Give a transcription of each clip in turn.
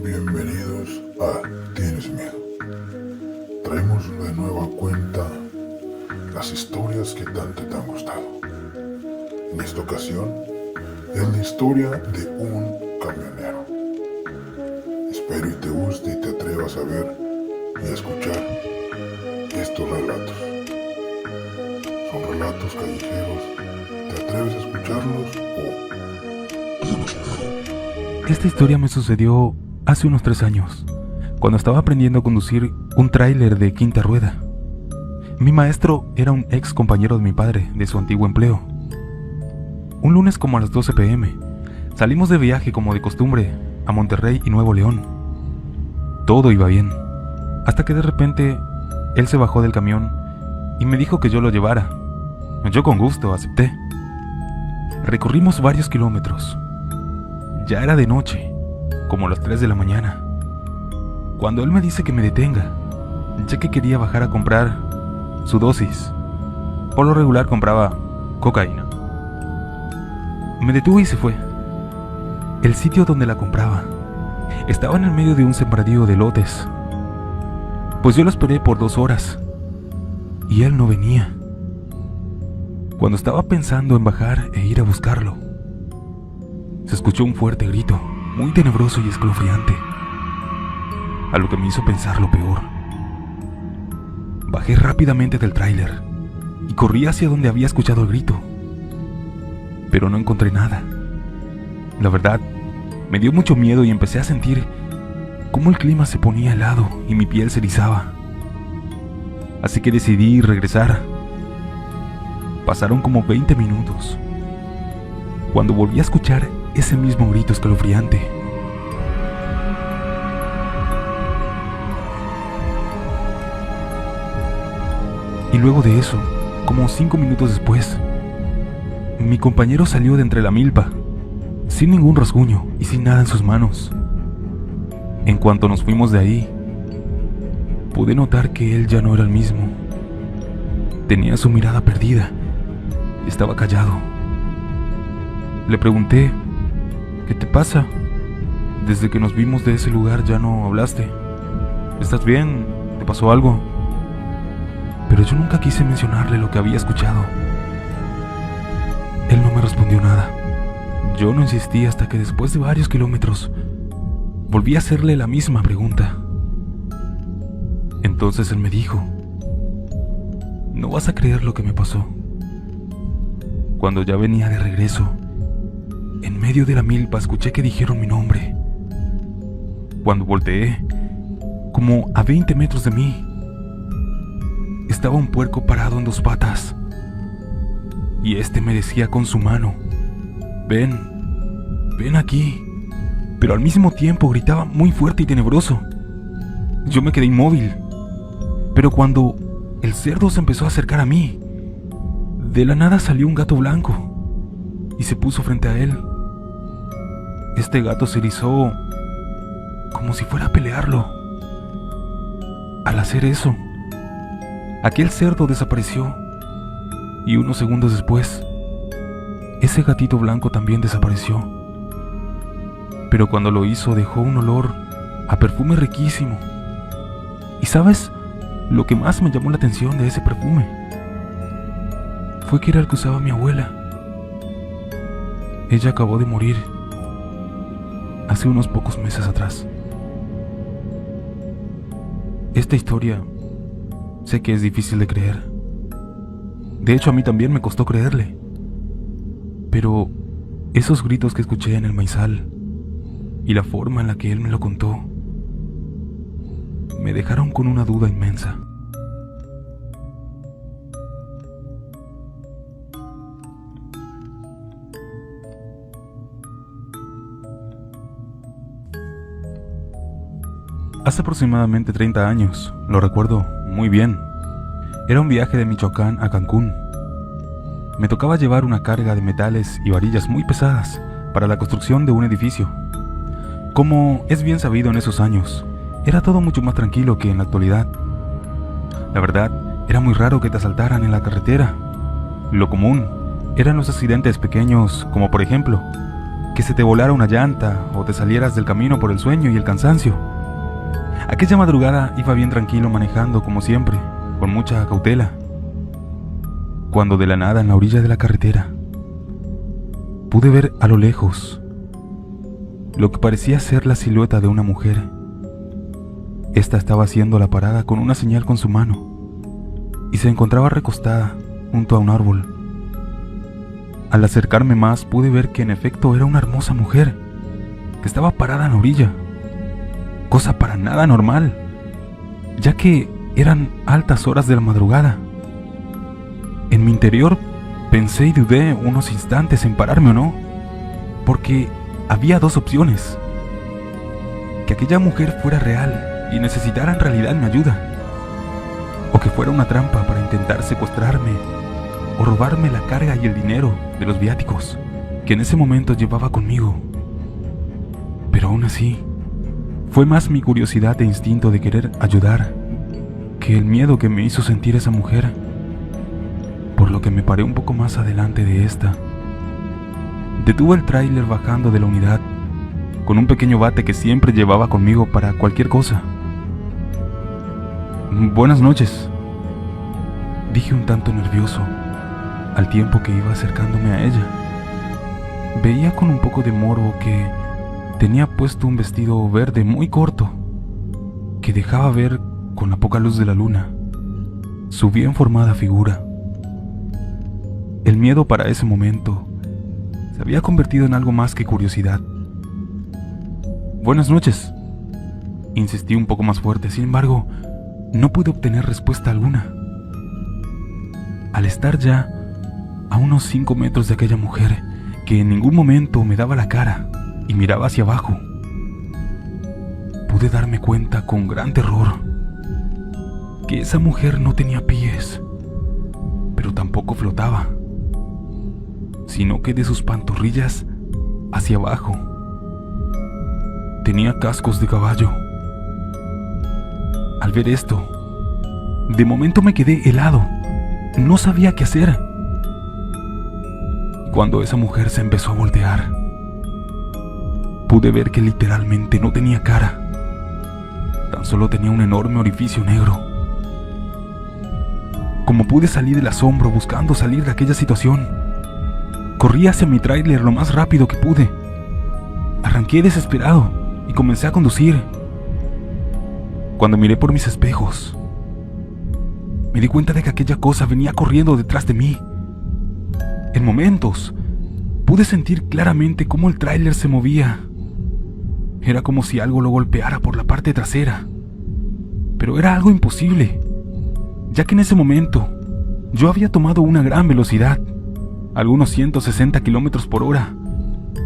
Bienvenidos a Tienes Miedo. Traemos de nueva cuenta las historias que tanto te han gustado. En esta ocasión es la historia de un camionero. Espero y te guste y te atrevas a ver y a escuchar estos relatos. Son relatos callejeros. ¿Te atreves a escucharlos o...? Esta historia me sucedió hace unos 3 años, cuando estaba aprendiendo a conducir un tráiler de quinta rueda. Mi maestro era un ex compañero de mi padre, de su antiguo empleo. Un lunes como a las 12 p.m, salimos de viaje como de costumbre a Monterrey y Nuevo León. Todo iba bien, hasta que de repente él se bajó del camión y me dijo que yo lo llevara. Yo con gusto acepté. Recorrimos varios kilómetros. Ya era de noche, como las 3 de la mañana, cuando él me dice que me detenga, ya que quería bajar a comprar su dosis. Por lo regular compraba cocaína. Me detuvo y se fue. El sitio donde la compraba estaba en el medio de un sembradío de elotes, pues yo lo esperé por 2 horas y él no venía. Cuando estaba pensando en bajar e ir a buscarlo, se escuchó un fuerte grito, muy tenebroso y escalofriante, a lo que me hizo pensar lo peor. Bajé rápidamente del tráiler y corrí hacia donde había escuchado el grito, pero no encontré nada. La verdad, me dio mucho miedo y empecé a sentir cómo el clima se ponía helado y mi piel se erizaba. Así que decidí regresar. Pasaron como 20 minutos, cuando volví a escuchar ese mismo grito escalofriante. Y luego de eso, como 5 minutos después, mi compañero salió de entre la milpa, sin ningún rasguño y sin nada en sus manos. En cuanto nos fuimos de ahí, pude notar que él ya no era el mismo. Tenía su mirada perdida y estaba callado. Le pregunté: ¿qué te pasa? Desde que nos vimos de ese lugar ya no hablaste. ¿Estás bien? ¿Te pasó algo? Pero yo nunca quise mencionarle lo que había escuchado. Él no me respondió nada. Yo no insistí hasta que después de varios kilómetros volví a hacerle la misma pregunta. Entonces él me dijo: no vas a creer lo que me pasó. Cuando ya venía de regreso, en medio de la milpa escuché que dijeron mi nombre. Cuando volteé, como a 20 metros de mí, estaba un puerco parado en 2 patas. Y este me decía con su mano: ven aquí. Pero al mismo tiempo gritaba muy fuerte y tenebroso. Yo me quedé inmóvil. Pero cuando el cerdo se empezó a acercar a mí, de la nada salió un gato blanco y se puso frente a él. Este gato se erizó como si fuera a pelearlo. Al hacer eso, aquel cerdo desapareció y unos segundos después, ese gatito blanco también desapareció. Pero cuando lo hizo dejó un olor a perfume riquísimo. ¿Y sabes lo que más me llamó la atención de ese perfume? Fue que era el que usaba mi abuela. Ella acabó de morir hace unos pocos meses atrás. Esta historia sé que es difícil de creer. De hecho, a mí también me costó creerle. Pero esos gritos que escuché en el maizal y la forma en la que él me lo contó me dejaron con una duda inmensa. Hace aproximadamente 30 años, lo recuerdo muy bien. Era un viaje de Michoacán a Cancún. Me tocaba llevar una carga de metales y varillas muy pesadas para la construcción de un edificio. Como es bien sabido en esos años, era todo mucho más tranquilo que en la actualidad. La verdad, era muy raro que te asaltaran en la carretera. Lo común eran los accidentes pequeños, como por ejemplo, que se te volara una llanta o te salieras del camino por el sueño y el cansancio. Aquella madrugada iba bien tranquilo manejando como siempre, con mucha cautela, cuando de la nada en la orilla de la carretera pude ver a lo lejos lo que parecía ser la silueta de una mujer. Esta estaba haciendo la parada con una señal con su mano y se encontraba recostada junto a un árbol. Al acercarme más pude ver que en efecto era una hermosa mujer que estaba parada en la orilla, cosa para nada normal, ya que eran altas horas de la madrugada. En mi interior pensé y dudé unos instantes en pararme o no, porque había dos opciones: que aquella mujer fuera real y necesitara en realidad mi ayuda, o que fuera una trampa para intentar secuestrarme o robarme la carga y el dinero de los viáticos que en ese momento llevaba conmigo. Pero aún así, fue más mi curiosidad e instinto de querer ayudar que el miedo que me hizo sentir esa mujer, por lo que me paré un poco más adelante de esta. Detuve el tráiler bajando de la unidad con un pequeño bate que siempre llevaba conmigo para cualquier cosa. «Buenas noches», dije un tanto nervioso al tiempo que iba acercándome a ella. Veía con un poco de morbo que tenía puesto un vestido verde muy corto que dejaba ver, con la poca luz de la luna, su bien formada figura. El miedo para ese momento se había convertido en algo más que curiosidad. «Buenas noches», insistí un poco más fuerte. Sin embargo, no pude obtener respuesta alguna. Al estar ya a unos 5 metros de aquella mujer que en ningún momento me daba la cara y miraba hacia abajo, pude darme cuenta con gran terror que esa mujer no tenía pies, pero tampoco flotaba, sino que de sus pantorrillas hacia abajo tenía cascos de caballo. Al ver esto, de momento me quedé helado. No sabía qué hacer. Cuando esa mujer se empezó a voltear, pude ver que literalmente no tenía cara. Tan solo tenía un enorme orificio negro. Como pude salir del asombro buscando salir de aquella situación, corrí hacia mi tráiler lo más rápido que pude. Arranqué desesperado y comencé a conducir. Cuando miré por mis espejos, me di cuenta de que aquella cosa venía corriendo detrás de mí. En momentos, pude sentir claramente cómo el tráiler se movía. Era como si algo lo golpeara por la parte trasera. Pero era algo imposible, ya que en ese momento yo había tomado una gran velocidad, algunos 160 kilómetros por hora,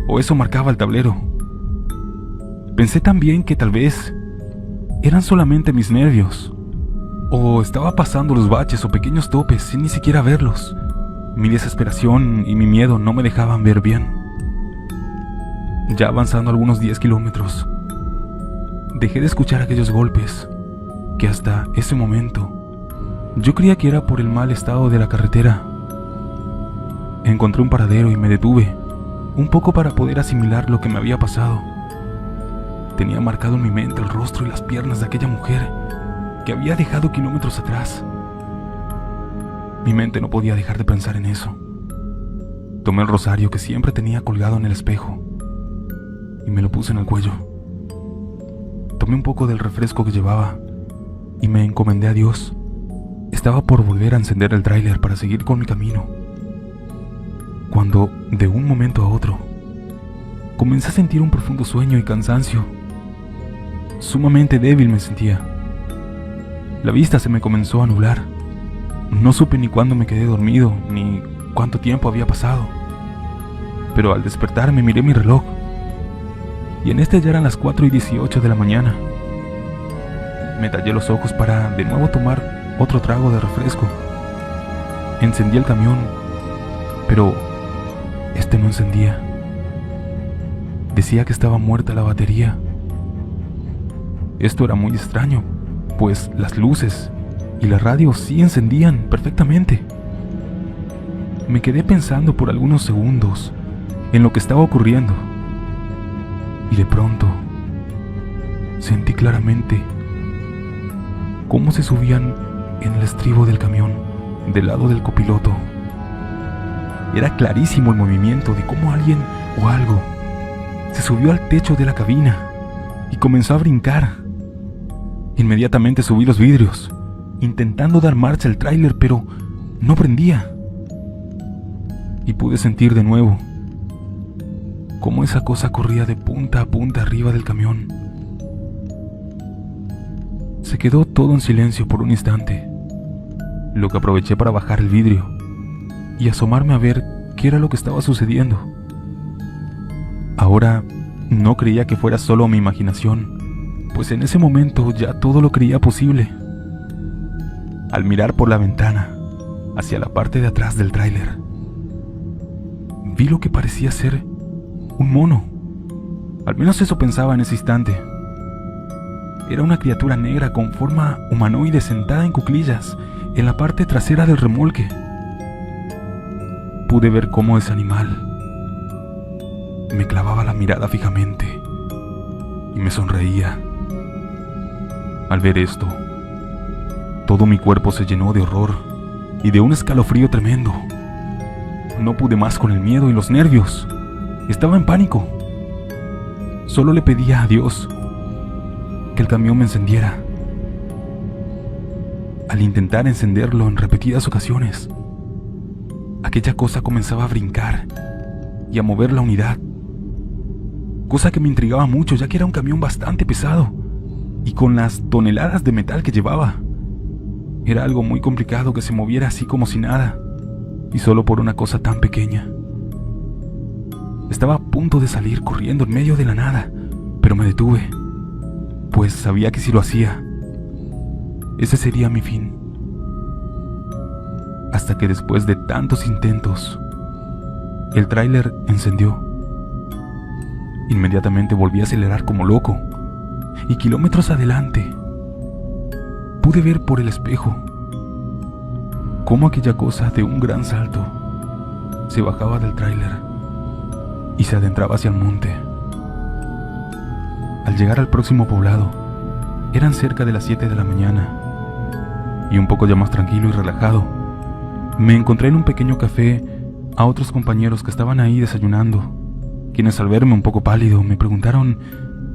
o eso marcaba el tablero. Pensé también que tal vez eran solamente mis nervios, o estaba pasando los baches o pequeños topes sin ni siquiera verlos. Mi desesperación y mi miedo no me dejaban ver bien. Ya avanzando algunos 10 kilómetros, dejé de escuchar aquellos golpes que hasta ese momento yo creía que era por el mal estado de la carretera. Encontré un paradero y me detuve un poco para poder asimilar lo que me había pasado. Tenía marcado en mi mente el rostro y las piernas de aquella mujer que había dejado kilómetros atrás. Mi mente no podía dejar de pensar en eso. Tomé el rosario que siempre tenía colgado en el espejo y me lo puse en el cuello. Tomé un poco del refresco que llevaba y me encomendé a Dios. Estaba por volver a encender el tráiler para seguir con mi camino, cuando de un momento a otro comencé a sentir un profundo sueño y cansancio. Sumamente débil me sentía. La vista se me comenzó a nublar. No supe ni cuándo me quedé dormido, ni cuánto tiempo había pasado. Pero al despertarme miré mi reloj, y en este ya eran las 4:18 de la mañana. Me tallé los ojos para de nuevo tomar otro trago de refresco. Encendí el camión, pero este no encendía. Decía que estaba muerta la batería. Esto era muy extraño, pues las luces y la radio sí encendían perfectamente. Me quedé pensando por algunos segundos en lo que estaba ocurriendo y de pronto sentí claramente cómo se subían en el estribo del camión del lado del copiloto. Era clarísimo el movimiento de cómo alguien o algo se subió al techo de la cabina y comenzó a brincar. Inmediatamente subí los vidrios, intentando dar marcha al tráiler, pero no prendía. Y pude sentir de nuevo cómo esa cosa corría de punta a punta arriba del camión. Se quedó todo en silencio por un instante, lo que aproveché para bajar el vidrio y asomarme a ver qué era lo que estaba sucediendo. Ahora no creía que fuera solo mi imaginación, pues en ese momento ya todo lo creía posible. Al mirar por la ventana hacia la parte de atrás del tráiler, vi lo que parecía ser un mono. Al menos eso pensaba en ese instante. Era una criatura negra con forma humanoide sentada en cuclillas en la parte trasera del remolque. Pude ver cómo ese animal me clavaba la mirada fijamente y me sonreía. Al ver esto, todo mi cuerpo se llenó de horror y de un escalofrío tremendo. No pude más con el miedo y los nervios. Estaba en pánico. Solo le pedía a Dios que el camión me encendiera. Al intentar encenderlo en repetidas ocasiones, aquella cosa comenzaba a brincar y a mover la unidad, cosa que me intrigaba mucho, ya que era un camión bastante pesado y con las toneladas de metal que llevaba, era algo muy complicado que se moviera así como si nada, y solo por una cosa tan pequeña. Estaba a punto de salir corriendo en medio de la nada, pero me detuve, pues sabía que si lo hacía, ese sería mi fin. Hasta que después de tantos intentos, el tráiler encendió. Inmediatamente volví a acelerar como loco, y kilómetros adelante, pude ver por el espejo cómo aquella cosa de un gran salto se bajaba del tráiler y se adentraba hacia el monte. Al llegar al próximo poblado, eran cerca de las 7 de la mañana, y un poco ya más tranquilo y relajado, me encontré en un pequeño café a otros compañeros que estaban ahí desayunando, quienes al verme un poco pálido me preguntaron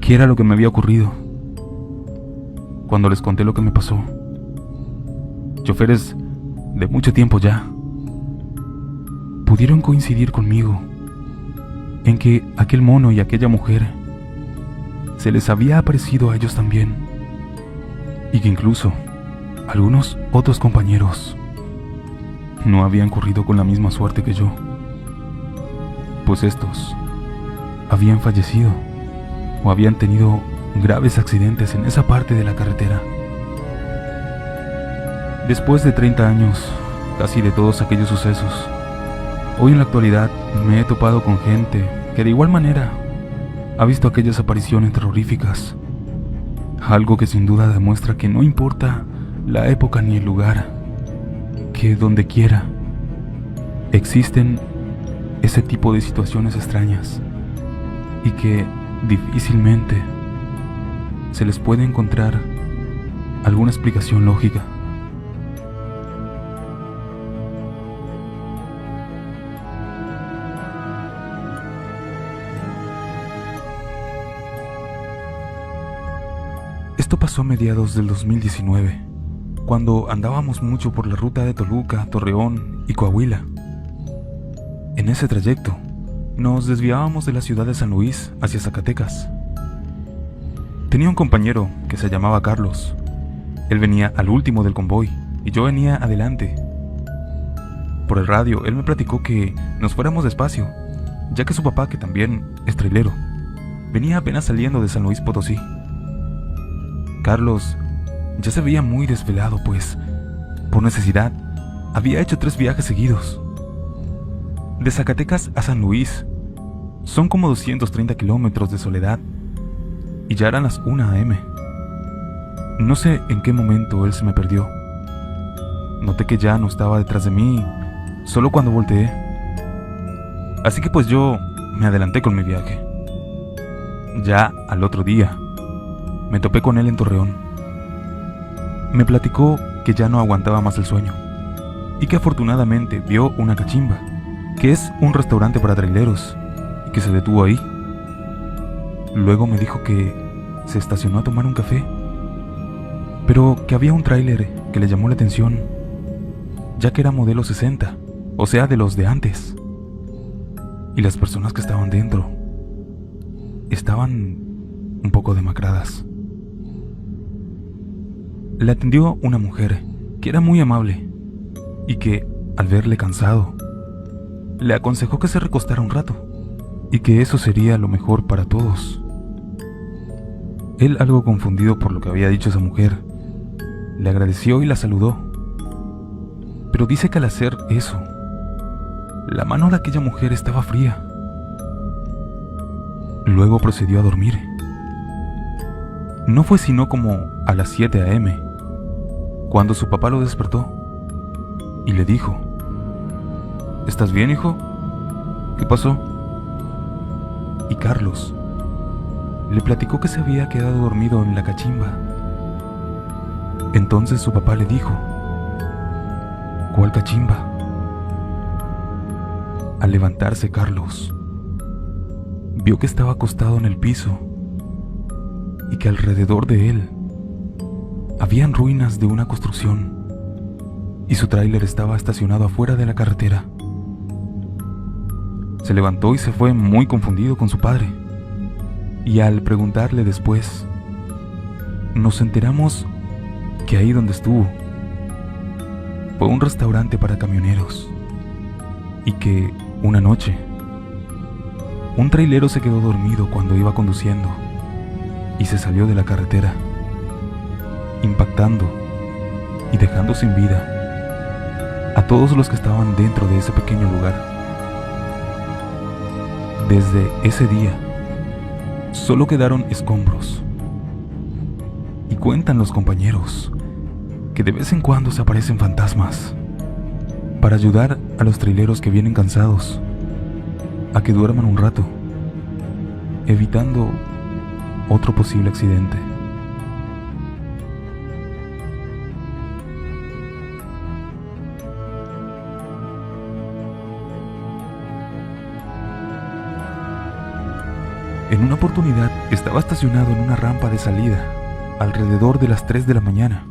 qué era lo que me había ocurrido. Cuando les conté lo que me pasó, choferes de mucho tiempo ya pudieron coincidir conmigo en que aquel mono y aquella mujer se les había aparecido a ellos también, y que incluso algunos otros compañeros no habían corrido con la misma suerte que yo, pues estos habían fallecido o habían tenido graves accidentes en esa parte de la carretera. Después de 30 años, casi de todos aquellos sucesos, hoy en la actualidad me he topado con gente que de igual manera ha visto aquellas apariciones terroríficas, algo que sin duda demuestra que no importa la época ni el lugar, que donde quiera existen ese tipo de situaciones extrañas y que difícilmente se les puede encontrar alguna explicación lógica. Esto pasó a mediados del 2019, cuando andábamos mucho por la ruta de Toluca, Torreón y Coahuila. En ese trayecto, nos desviábamos de la ciudad de San Luis hacia Zacatecas. Tenía un compañero que se llamaba Carlos. Él venía al último del convoy y yo venía adelante. Por el radio, él me platicó que nos fuéramos despacio, ya que su papá, que también es trailero, venía apenas saliendo de San Luis Potosí. Carlos ya se veía muy desvelado, pues, por necesidad, había hecho 3 viajes seguidos. De Zacatecas a San Luis son como 230 kilómetros de soledad, y ya eran las 1 a.m. No sé en qué momento él se me perdió. Noté que ya no estaba detrás de mí, solo cuando volteé. Así que pues yo me adelanté con mi viaje. Ya al otro día, me topé con él en Torreón. Me platicó que ya no aguantaba más el sueño y que afortunadamente vio una cachimba, que es un restaurante para traileros, y que se detuvo ahí. Luego me dijo que se estacionó a tomar un café, pero que había un tráiler que le llamó la atención, ya que era modelo 60, o sea, de los de antes. Y las personas que estaban dentro estaban un poco demacradas. Le atendió una mujer que era muy amable y que, al verle cansado, le aconsejó que se recostara un rato y que eso sería lo mejor para todos. Él, algo confundido por lo que había dicho esa mujer, le agradeció y la saludó. Pero dice que al hacer eso, la mano de aquella mujer estaba fría. Luego procedió a dormir. No fue sino como a las 7 a.m. cuando su papá lo despertó y le dijo: ¿Estás bien, hijo? ¿Qué pasó? Y Carlos le platicó que se había quedado dormido en la cachimba. Entonces su papá le dijo: ¿Cuál cachimba? Al levantarse Carlos vio que estaba acostado en el piso y que alrededor de él habían ruinas de una construcción y su tráiler estaba estacionado afuera de la carretera. Se levantó y se fue muy confundido con su padre, y al preguntarle después, nos enteramos que ahí donde estuvo fue un restaurante para camioneros y que una noche un trailero se quedó dormido cuando iba conduciendo y se salió de la carretera, impactando y dejando sin vida a todos los que estaban dentro de ese pequeño lugar. Desde ese día solo quedaron escombros, y cuentan los compañeros que de vez en cuando se aparecen fantasmas para ayudar a los traileros que vienen cansados a que duerman un rato, evitando otro posible accidente. En una oportunidad estaba estacionado en una rampa de salida alrededor de las 3 de la mañana.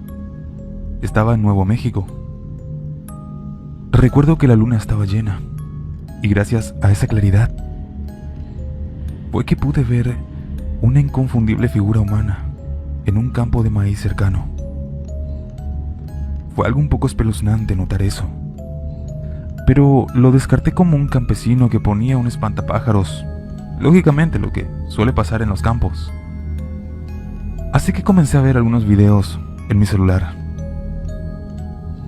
Estaba en Nuevo México. Recuerdo que la luna estaba llena y gracias a esa claridad fue que pude ver una inconfundible figura humana en un campo de maíz cercano. Fue algo un poco espeluznante notar eso, pero lo descarté como un campesino que ponía un espantapájaros, lógicamente lo que suele pasar en los campos. Así que comencé a ver algunos videos en mi celular,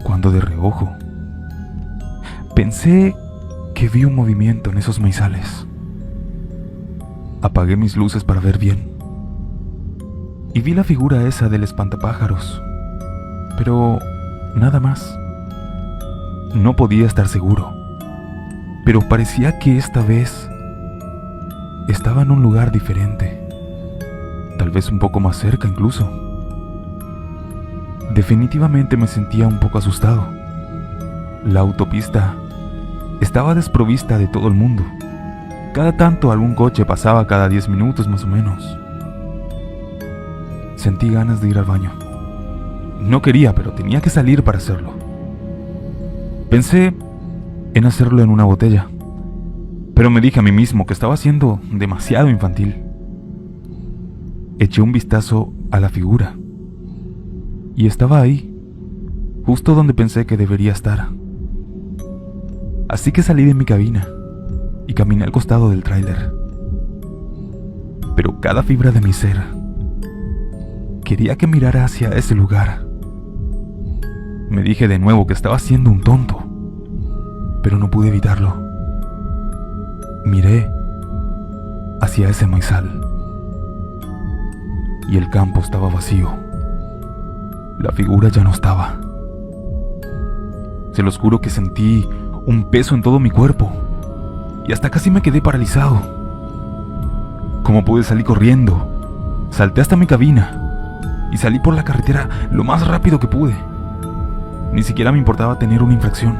cuando de reojo pensé que vi un movimiento en esos maizales. Apagué mis luces para ver bien y vi la figura esa del espantapájaros, pero nada más. No podía estar seguro, pero parecía que esta vez estaba en un lugar diferente, tal vez un poco más cerca incluso. Definitivamente me sentía un poco asustado. La autopista estaba desprovista de todo el mundo. Cada tanto algún coche pasaba cada 10 minutos más o menos. Sentí ganas de ir al baño. No quería, pero tenía que salir para hacerlo. Pensé en hacerlo en una botella, pero me dije a mí mismo que estaba siendo demasiado infantil. Eché un vistazo a la figura y estaba ahí, justo donde pensé que debería estar. Así que salí de mi cabina y caminé al costado del tráiler. Pero cada fibra de mi ser quería que mirara hacia ese lugar. Me dije de nuevo que estaba siendo un tonto, pero no pude evitarlo. Miré hacia ese maizal y el campo estaba vacío. La figura ya no estaba. Se los juro que sentí un peso en todo mi cuerpo y hasta casi me quedé paralizado. Como pude, salí corriendo. Salté hasta mi cabina y salí por la carretera lo más rápido que pude. Ni siquiera me importaba tener una infracción.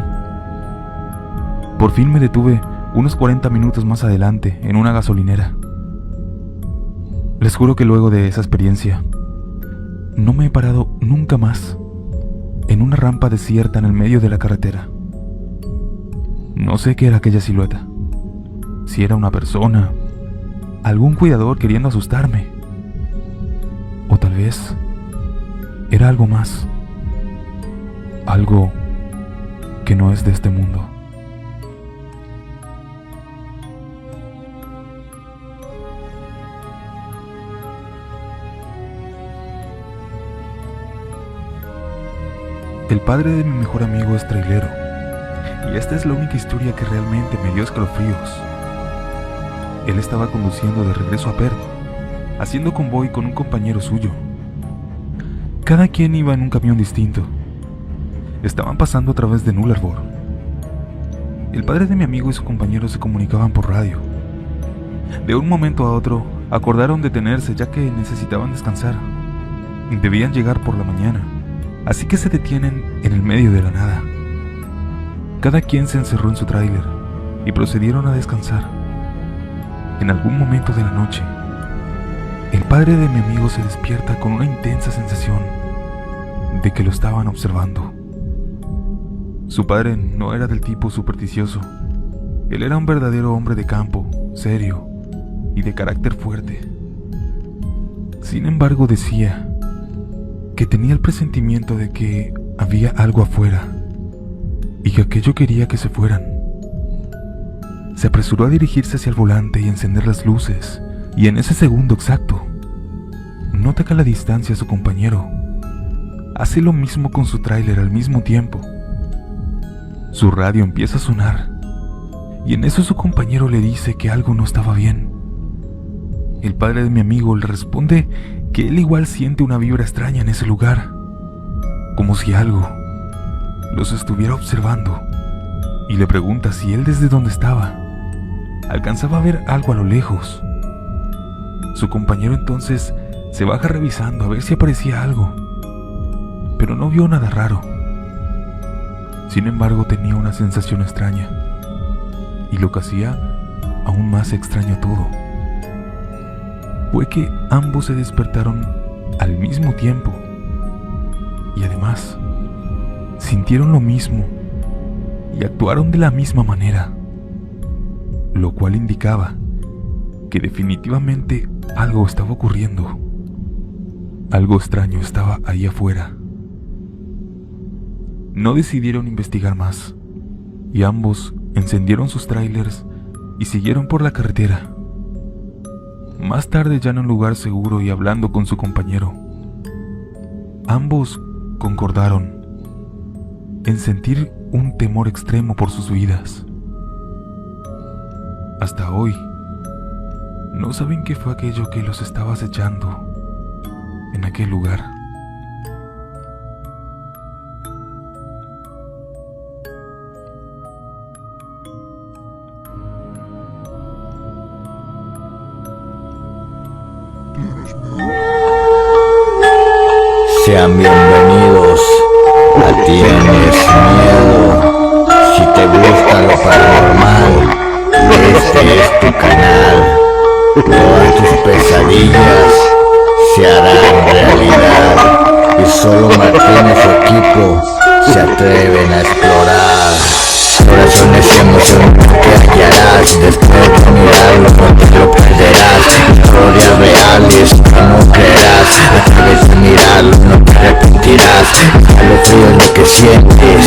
Por fin me detuve unos 40 minutos más adelante en una gasolinera. Les juro que luego de esa experiencia no me he parado nunca más en una rampa desierta en el medio de la carretera. No sé qué era aquella silueta. Si era una persona, algún cuidador queriendo asustarme, o tal vez era algo más, algo que no es de este mundo. El padre de mi mejor amigo es trailero, y esta es la única historia que realmente me dio escalofríos. Él estaba conduciendo de regreso a Perth, haciendo convoy con un compañero suyo. Cada quien iba en un camión distinto. Estaban pasando a través de Nullarbor. El padre de mi amigo y su compañero se comunicaban por radio. De un momento a otro, acordaron detenerse ya que necesitaban descansar. Debían llegar por la mañana, así que se detienen en el medio de la nada. Cada quien se encerró en su tráiler y procedieron a descansar. En algún momento de la noche, el padre de mi amigo se despierta con una intensa sensación de que lo estaban observando. Su padre no era del tipo supersticioso. Él era un verdadero hombre de campo, serio y de carácter fuerte. Sin embargo, decía que tenía el presentimiento de que había algo afuera y que aquello quería que se fueran. Se apresuró a dirigirse hacia el volante y encender las luces, y en ese segundo exacto, nota que a la distancia su compañero hace lo mismo con su tráiler al mismo tiempo. Su radio empieza a sonar, y en eso su compañero le dice que algo no estaba bien. El padre de mi amigo le responde que él igual siente una vibra extraña en ese lugar, como si algo los estuviera observando, y le pregunta si él desde donde estaba alcanzaba a ver algo a lo lejos. Su compañero entonces se baja revisando a ver si aparecía algo, pero no vio nada raro. Sin embargo, tenía una sensación extraña, y lo que hacía aún más extraño todo fue que ambos se despertaron al mismo tiempo, y además sintieron lo mismo y actuaron de la misma manera, lo cual indicaba que definitivamente algo estaba ocurriendo. Algo extraño estaba ahí afuera. No decidieron investigar más, y ambos encendieron sus trailers y siguieron por la carretera. Más tarde, ya en un lugar seguro y hablando con su compañero, ambos concordaron en sentir un temor extremo por sus vidas. Hasta hoy, no saben qué fue aquello que los estaba acechando en aquel lugar. Sean bienvenidos a Tienes Miedo. Si te gusta lo paranormal, este es tu canal. Todas tus pesadillas se harán realidad, y solo Martín y su equipo se atreven a explorar. Corazones y emociones que hallarás, después de mirarlo no te lo perderás. Historias reales que no creerás, atrévete a mirarlo, no te arrepentirás. Escalofrío es lo que sientes,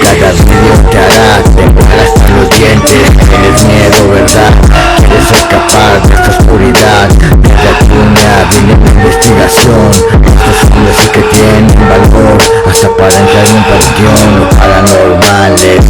cada vídeo te hará temblar hasta los dientes. Tienes miedo, ¿verdad? Quieres escapar de esta oscuridad. Desde Acuña viene mi investigación. Estos hombres sí que tienen valor, hasta para entrar en un panteón. Lo paranormal es